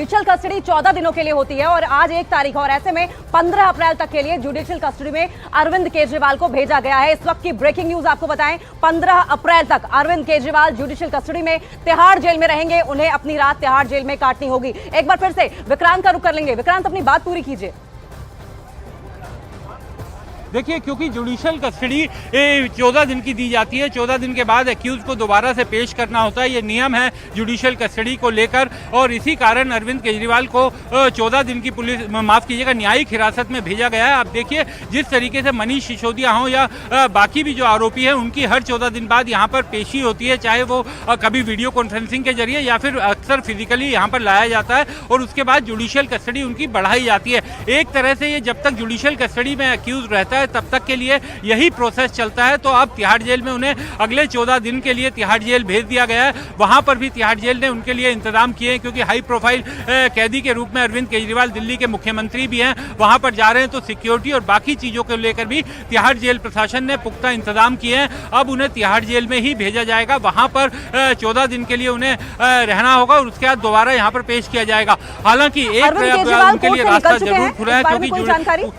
Judicial custody 14 दिनों के लिए होती है और आज 1 तारीख और ऐसे में 15 अप्रैल तक के लिए जुडिशियल कस्टडी में अरविंद केजरीवाल को भेजा गया है। इस वक्त की ब्रेकिंग न्यूज आपको बताएं, 15 अप्रैल तक अरविंद केजरीवाल जुडिशियल कस्टडी में तिहाड़ जेल में रहेंगे। उन्हें अपनी रात तिहाड़ जेल में काटनी होगी। एक बार फिर से विक्रांत का रुख कर लेंगे। विक्रांत, अपनी बात पूरी कीजिए। देखिए, क्योंकि जुडिशियल कस्टडी 14 दिन की दी जाती है, 14 दिन के बाद एक्यूज को दोबारा से पेश करना होता है। ये नियम है जुडिशियल कस्टडी को लेकर और इसी कारण अरविंद केजरीवाल को 14 दिन की पुलिस माफ कीजिएगा न्यायिक हिरासत में भेजा गया है। आप देखिए, जिस तरीके से मनीष सिसोदिया हों या बाकी भी जो आरोपी हैं, उनकी हर 14 दिन बाद यहाँ पर पेशी होती है, चाहे वो कभी वीडियो कॉन्फ्रेंसिंग के जरिए या फिर अक्सर फिजिकली यहाँ पर लाया जाता है और उसके बाद जुडिशियल कस्टडी उनकी बढ़ाई जाती है। एक तरह से ये जब तक जुडिशियल कस्टडी में एक्यूज रहता है तब तक के लिए यही प्रोसेस चलता है। तो अब तिहाड़ जेल में उन्हें अगले 14 दिन के लिए तिहाड़ जेल भेज दिया गया है। वहां पर भी तिहाड़ जेल ने उनके लिए इंतजाम किए हैं, क्योंकि हाई प्रोफाइल कैदी के रूप में अरविंद केजरीवाल दिल्ली के मुख्यमंत्री भी हैं, वहां पर जा रहे हैं। तो सिक्योरिटी और बाकी चीजों को लेकर भी तिहाड़ जेल प्रशासन ने पुख्ता इंतजाम किए हैं। अब उन्हें तिहाड़ जेल में ही भेजा जाएगा, वहां पर 14 दिन के लिए उन्हें रहना होगा और उसके बाद दोबारा यहाँ पर पेश किया जाएगा। हालांकि एक उनके लिए रास्ता जरूर खुला है, क्योंकि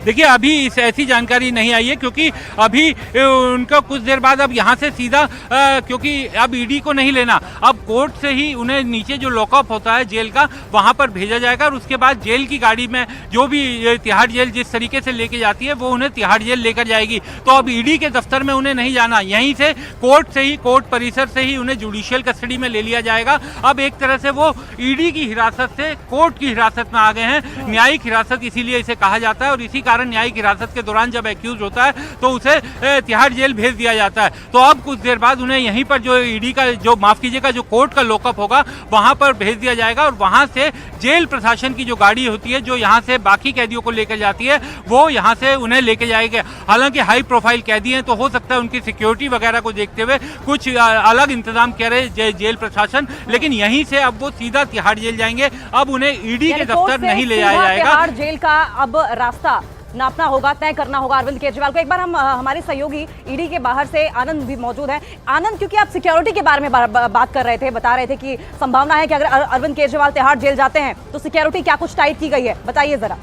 देखिए, अभी इस ऐसी जानकारी नहीं आई है, क्योंकि अभी उनका कुछ देर बाद अब यहाँ से सीधा क्योंकि अब ईडी को नहीं लेना, अब कोर्ट से ही उन्हें नीचे जो लॉकअप होता है जेल का वहाँ पर भेजा जाएगा और उसके बाद जेल की गाड़ी में जो भी तिहाड़ जेल जिस तरीके से लेके जाती है वो उन्हें तिहाड़ जेल लेकर जाएगी। तो अब ईडी के दफ्तर में उन्हें नहीं जाना, यहीं से कोर्ट से ही, कोर्ट परिसर से ही उन्हें जुडिशियल कस्टडी में ले लिया जाएगा। अब एक तरह से वो ईडी की हिरासत से कोर्ट की हिरासत में आ गए हैं। न्यायिक हिरासत इसीलिए इसे कहा जाता है और इसी कारण न्यायिक हिरासत के दौरान जब एक्यूज होता है तो उसे तिहाड़ जेल भेज दिया जाता है। तो अब कुछ देर बाद उन्हें यहीं पर जो ईडी का जो माफ कीजिएगा जो कोर्ट का लॉकअप होगा वहां पर भेज दिया जाएगा और वहां से जेल प्रशासन की जो गाड़ी होती है जो यहां से बाकी कैदियों को लेकर जाती है वो यहां से उन्हें लेके जाएगी। हालांकि हाई प्रोफाइल कैदी हैं तो हो सकता है उनकी सिक्योरिटी वगैरह को देखते हुए कुछ अलग इंतजाम किया रहे जेल प्रशासन, लेकिन यहीं से अब वो सीधा तिहाड़ जेल जाएंगे। अब उन्हें ईडी के दफ्तर नहीं ले जाया जाएगा। तिहाड़ जेल का अब रास्ता नापना होगा, तय करना होगा अरविंद केजरीवाल को। एक बार हम हमारे सहयोगी ईडी के बाहर से आनंद भी मौजूद है। आनंद, क्योंकि आप सिक्योरिटी के बारे में बात कर रहे थे, बता रहे थे कि संभावना है कि अगर अरविंद केजरीवाल तिहाड़ जेल जाते हैं तो सिक्योरिटी क्या कुछ टाइट की गई है, बताइए जरा।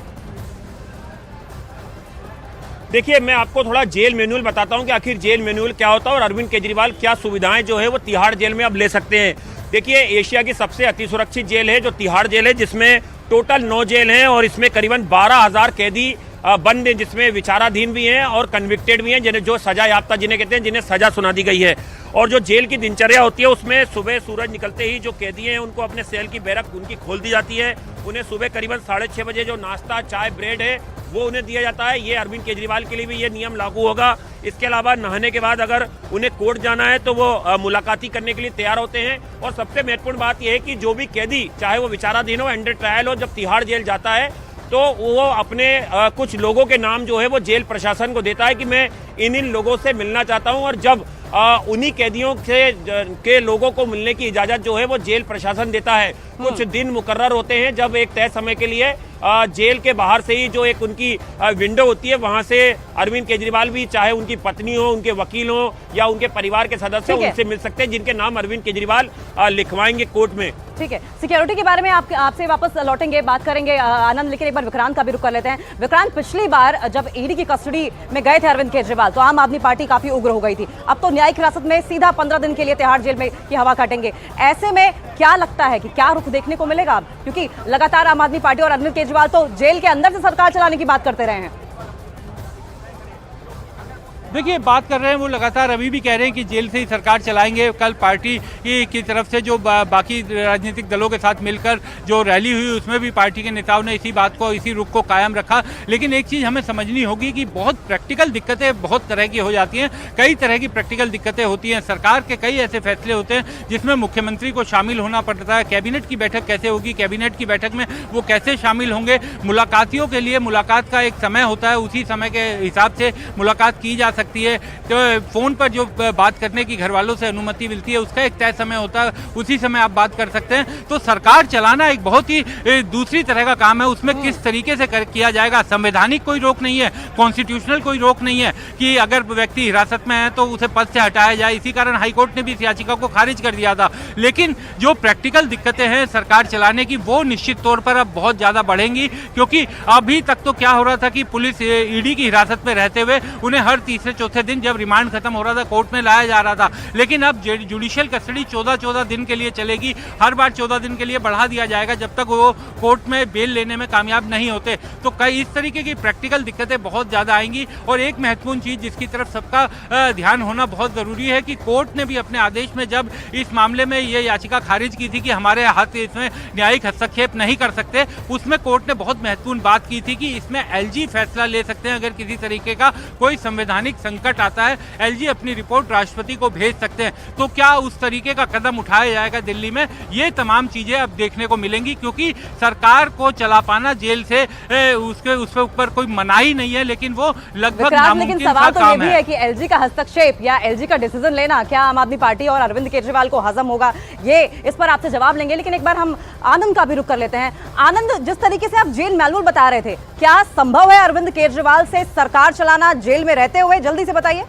देखिए, मैं आपको थोड़ा जेल मैनुअल बताता हूं कि आखिर जेल मैनुअल क्या होता है और अरविंद केजरीवाल क्या सुविधाएं जो है वो तिहाड़ जेल में अब ले सकते हैं। देखिए, एशिया की सबसे अति सुरक्षित जेल है जो तिहाड़ जेल है, जिसमें टोटल 9 जेल हैं और इसमें करीबन 12,000 कैदी बंद हैं, जिसमें विचाराधीन भी हैं और कन्विक्टेड भी हैं, जिन्हें जो सजा याफ्ता जिन्हें कहते हैं, जिन्हें सजा सुना दी गई है। और जो जेल की दिनचर्या होती है उसमें सुबह सूरज निकलते ही जो कैदी हैं उनको अपने सेल की बैरक उनकी खोल दी जाती है। उन्हें सुबह करीबन 6:30 बजे जो नाश्ता, चाय, ब्रेड है वो उन्हें दिया जाता है। ये अरविंद केजरीवाल के लिए भी ये नियम लागू होगा। इसके अलावा नहाने के बाद अगर उन्हें कोर्ट जाना है तो वो मुलाकाती करने के लिए तैयार होते हैं। और सबसे महत्वपूर्ण बात यह है कि जो भी कैदी, चाहे वो विचाराधीन हो, अंडर ट्रायल हो, जब तिहाड़ जेल जाता है तो वो अपने कुछ लोगों के नाम जो है वो जेल प्रशासन को देता है कि मैं इन लोगों से मिलना चाहता हूं। और जब उन्हीं कैदियों के लोगों को मिलने की इजाजत जो है वो जेल प्रशासन देता है। कुछ दिन मुकर्रर होते हैं जब एक तय समय के लिए जेल के बाहर से ही जो एक उनकी विंडो होती है वहां से अरविंद केजरीवाल भी, चाहे उनकी पत्नी हो, उनके वकील हो या उनके परिवार के सदस्य उनसे मिल सकते हैं, जिनके नाम अरविंद केजरीवाल लिखवाएंगे कोर्ट में। ठीक है, सिक्योरिटी के बारे में आपसे वापस लौटेंगे, बात करेंगे आनंद, लेकिन एक बार विक्रांत का भी रुख कर लेते हैं। विक्रांत, पिछली बार जब ईडी की कस्टडी में गए थे अरविंद केजरीवाल तो आम आदमी पार्टी काफी उग्र हो गई थी। अब तो न्यायिक हिरासत में सीधा 15 दिन के लिए तिहाड़ जेल में की हवा काटेंगे। ऐसे में क्या लगता है कि क्या रुख देखने को मिलेगा अब, क्योंकि लगातार आम आदमी पार्टी और अरविंद केजरीवाल तो जेल के अंदर से सरकार चलाने की बात करते रहे हैं। देखिए, बात कर रहे हैं वो लगातार अभी भी कह रहे हैं कि जेल से ही सरकार चलाएंगे। कल पार्टी की तरफ से जो बाकी राजनीतिक दलों के साथ मिलकर जो रैली हुई उसमें भी पार्टी के नेताओं ने इसी बात को, इसी रुख को कायम रखा। लेकिन एक चीज़ हमें समझनी होगी कि बहुत प्रैक्टिकल दिक्कतें बहुत तरह की हो जाती हैं, कई तरह की प्रैक्टिकल दिक्कतें होती हैं। सरकार के कई ऐसे फैसले होते हैं जिसमें मुख्यमंत्री को शामिल होना पड़ता है। कैबिनेट की बैठक कैसे होगी, कैबिनेट की बैठक में वो कैसे शामिल होंगे, मुलाकातियों के लिए मुलाकात का एक समय होता है, उसी समय के हिसाब से मुलाकात की जा सकती है, तो फ़ोन पर जो बात करने की घर वालों से अनुमति मिलती है उसका एक तय समय होता है, उसी समय आप बात कर सकते हैं। तो सरकार चलाना एक बहुत ही दूसरी तरह का काम है, उसमें किस तरीके से किया जाएगा, संवैधानिक कोई रोक नहीं है, कॉन्स्टिट्यूशनल कोई रोक नहीं है कि अगर व्यक्ति हिरासत में है तो उसे पद से हटाया जाए। इसी कारण हाईकोर्ट ने भी इस याचिका को खारिज कर दिया था। लेकिन जो प्रैक्टिकल दिक्कतें हैं सरकार चलाने की, वो निश्चित तौर पर अब बहुत ज़्यादा बढ़ेंगी, क्योंकि अभी तक तो क्या हो रहा था कि पुलिस ईडी की हिरासत में रहते हुए उन्हें हर तीसरे चौथे दिन जब रिमांड खत्म हो रहा था कोर्ट में लाया जा रहा था। लेकिन अब जुडिशियल कस्टडी 14-14 दिन के लिए चलेगी, हर बार 14 दिन के लिए बढ़ा दिया जाएगा जब तक वो कोर्ट में बेल लेने में कामयाब नहीं होते। तो कई इस तरीके की प्रैक्टिकल दिक्कतें बहुत ज़्यादा आएंगी। और एक महत्वपूर्ण चीज़ जिसकी तरफ सबका ध्यान होना बहुत ज़रूरी है कि कोर्ट ने भी अपने आदेश में जब इस मामले में ये याचिका खारिज की थी कि हमारे हाथ इसमें न्यायिक हस्तक्षेप नहीं कर सकते, उसमें कोर्ट ने बहुत महत्वपूर्ण बात की थी कि इसमें एलजी फैसला ले सकते हैं। अगर किसी तरीके का कोई संवैधानिक संकट आता है, एलजी अपनी रिपोर्ट राष्ट्रपति को भेज सकते हैं। तो क्या उस तरीके का कदम उठाया जाएगा दिल्ली में, ये तमाम चीजें अब देखने को मिलेंगी, क्योंकि सरकार को चला पाना जेल से उसके ऊपर कोई मनाही नहीं है, लेकिन वो लगभग नामुमकिन सा सवाल तो काम ये भी है कि एलजी का हस्तक्षेप या एलजी का डिसीजन लेना क्या आम आदमी पार्टी और अरविंद केजरीवाल को हजम होगा, ये इस पर आपसे जवाब लेंगे। लेकिन एक बार हम आनंद का भी रुख कर लेते हैं। आनंद, जिस तरीके से आप जेल मैनुअल बता रहे थे, क्या संभव है अरविंद केजरीवाल से सरकार चलाना जेल में रहते हुए? जल्दी से बताइए।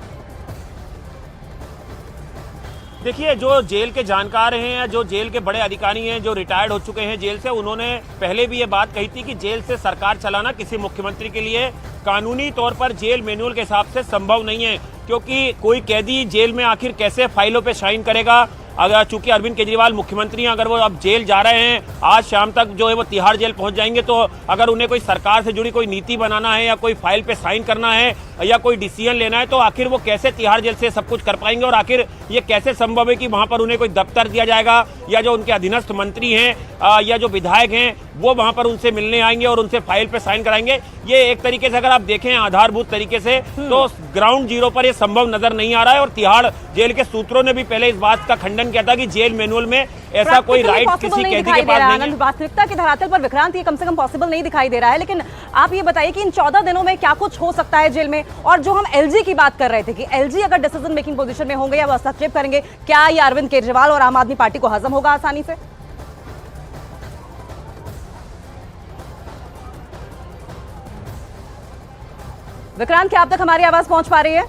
देखिए, जो जेल के जानकार हैं या जो जेल के बड़े अधिकारी हैं जो रिटायर्ड हो चुके हैं जेल से, उन्होंने पहले भी ये बात कही थी कि जेल से सरकार चलाना किसी मुख्यमंत्री के लिए कानूनी तौर पर जेल मैनुअल के हिसाब से संभव नहीं है, क्योंकि कोई कैदी जेल में आखिर कैसे फाइलों पे साइन करेगा। अगर चूंकि अरविंद केजरीवाल मुख्यमंत्री हैं, अगर वो अब जेल जा रहे हैं, आज शाम तक जो है वो तिहाड़ जेल पहुंच जाएंगे, तो अगर उन्हें कोई सरकार से जुड़ी कोई नीति बनाना है या कोई फाइल पे साइन करना है या कोई डिसीजन लेना है, तो आखिर वो कैसे तिहाड़ जेल से सब कुछ कर पाएंगे? और आखिर ये कैसे संभव है कि वहां पर उन्हें कोई दफ्तर दिया जाएगा या जो उनके अधीनस्थ मंत्री हैं या जो विधायक हैं वो वहां पर उनसे मिलने आएंगे और उनसे फाइल पे साइन कराएंगे? ये एक तरीके से अगर आप देखें आधारभूत तरीके से तो ग्राउंड जीरो पर ये संभव नजर नहीं आ रहा है। और तिहाड़ जेल के सूत्रों ने भी पहले इस बात का खंडन किया था कि जेल मैनुअल में ऐसा कोई राइट किसी कैदी के पास नहीं है। वास्तविकता की धरातल पर विक्रांत ये कम से कम पॉसिबल नहीं दिखाई दे रहा है। लेकिन आप ये बताइए कि इन 14 दिनों में क्या कुछ हो सकता है जेल में? और जो हम एलजी की बात कर रहे थे कि एलजी अगर डिसीजन मेकिंग पोजीशन में होंगे या वो हस्तक्षेप करेंगे, क्या ये अरविंद केजरीवाल और आम आदमी पार्टी को हजम होगा आसानी से? विक्रांत, क्या आप तक हमारी आवाज पहुंच पा रही है?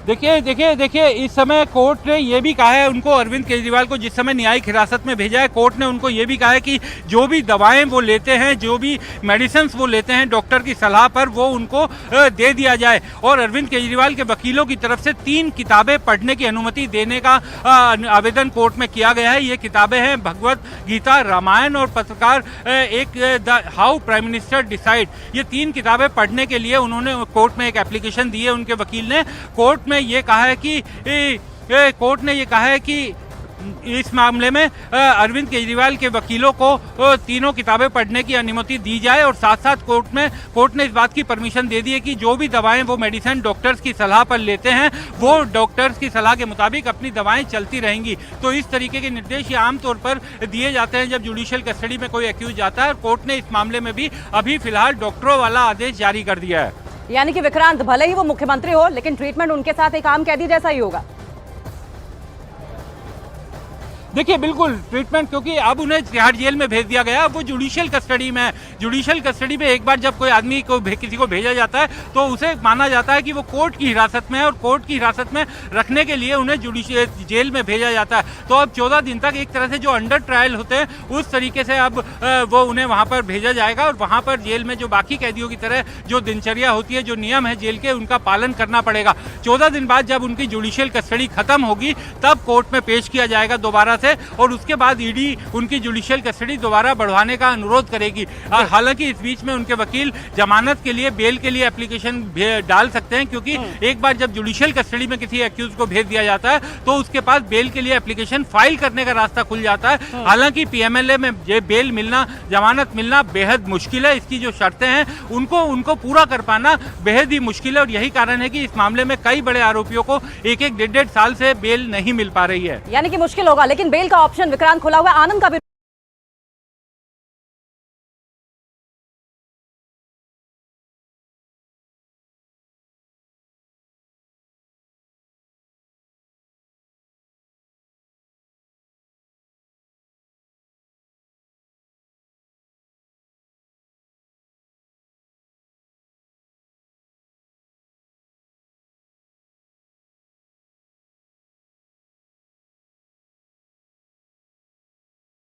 देखिए इस समय कोर्ट ने ये भी कहा है उनको, अरविंद केजरीवाल को जिस समय न्यायिक हिरासत में भेजा है, कोर्ट ने उनको ये भी कहा है कि जो भी दवाएं वो लेते हैं, जो भी मेडिसिन वो लेते हैं डॉक्टर की सलाह पर, वो उनको दे दिया जाए। और अरविंद केजरीवाल के वकीलों की तरफ से 3 किताबें पढ़ने की अनुमति देने का आवेदन कोर्ट में किया गया है। ये किताबें हैं भगवत गीता, रामायण और पत्रकार the how prime minister decide. ये 3 किताबें पढ़ने के लिए उन्होंने कोर्ट में एक एप्लीकेशन दी है। उनके वकील ने कोर्ट में ये कहा है कि कोर्ट ने ये कहा है कि इस मामले में अरविंद केजरीवाल के वकीलों को तीनों किताबें पढ़ने की अनुमति दी जाए। और साथ साथ कोर्ट ने इस बात की परमिशन दे दी है कि जो भी दवाएं वो मेडिसिन डॉक्टर्स की सलाह पर लेते हैं, वो डॉक्टर्स की सलाह के मुताबिक अपनी दवाएं चलती रहेंगी। तो इस तरीके के निर्देश ये आमतौर पर दिए जाते हैं जब जुडिशियल कस्टडी में कोई एक्यूज जाता है। और कोर्ट ने इस मामले में भी अभी फिलहाल डॉक्टरों वाला आदेश जारी कर दिया है। यानी कि विक्रांत, भले ही वो मुख्यमंत्री हो, लेकिन ट्रीटमेंट उनके साथ एक आम कैदी जैसा ही होगा। देखिए बिल्कुल ट्रीटमेंट, क्योंकि अब उन्हें तिहाड़ जेल में भेज दिया गया, वो जुडिशियल कस्टडी में है। जुडिशियल कस्टडी में एक बार जब कोई आदमी को किसी को भेजा जाता है तो उसे माना जाता है कि वो कोर्ट की हिरासत में है, और कोर्ट की हिरासत में रखने के लिए उन्हें जुडिशियल जेल में भेजा जाता है। तो अब 14 दिन तक एक तरह से जो अंडर ट्रायल होते हैं उस तरीके से अब वो उन्हें वहाँ पर भेजा जाएगा। और वहाँ पर जेल में जो बाकी कैदियों की तरह जो दिनचर्या होती है, जो नियम है जेल के, उनका पालन करना पड़ेगा। 14 दिन बाद जब उनकी जुडिशियल कस्टडी खत्म होगी तब कोर्ट में पेश किया जाएगा दोबारा से, और उसके बाद ईडी उनकी जुडिशियल कस्टडी दोबारा बढ़वाने का अनुरोध करेगी। हालांकि इस बीच में उनके वकील जमानत के लिए, बेल के लिए एप्लीकेशन डाल सकते हैं, क्योंकि एक बार जब जुडिशियल कस्टडी में किसी एक्यूज को भेज दिया जाता है तो उसके पास बेल के लिए एप्लीकेशन फाइल करने का रास्ता खुल जाता है। हालांकि पीएमएलए में बेल मिलना, जमानत मिलना बेहद मुश्किल है। इसकी जो शर्तें हैं उनको पूरा कर पाना बेहद ही मुश्किल है, और यही कारण है कि इस मामले में कई बड़े आरोपियों को 1-1, 1.5 साल से बेल नहीं मिल पा रही है। यानी कि मुश्किल होगा, लेकिन बेल का ऑप्शन विक्रांत खुला हुआ है। आनंद का भी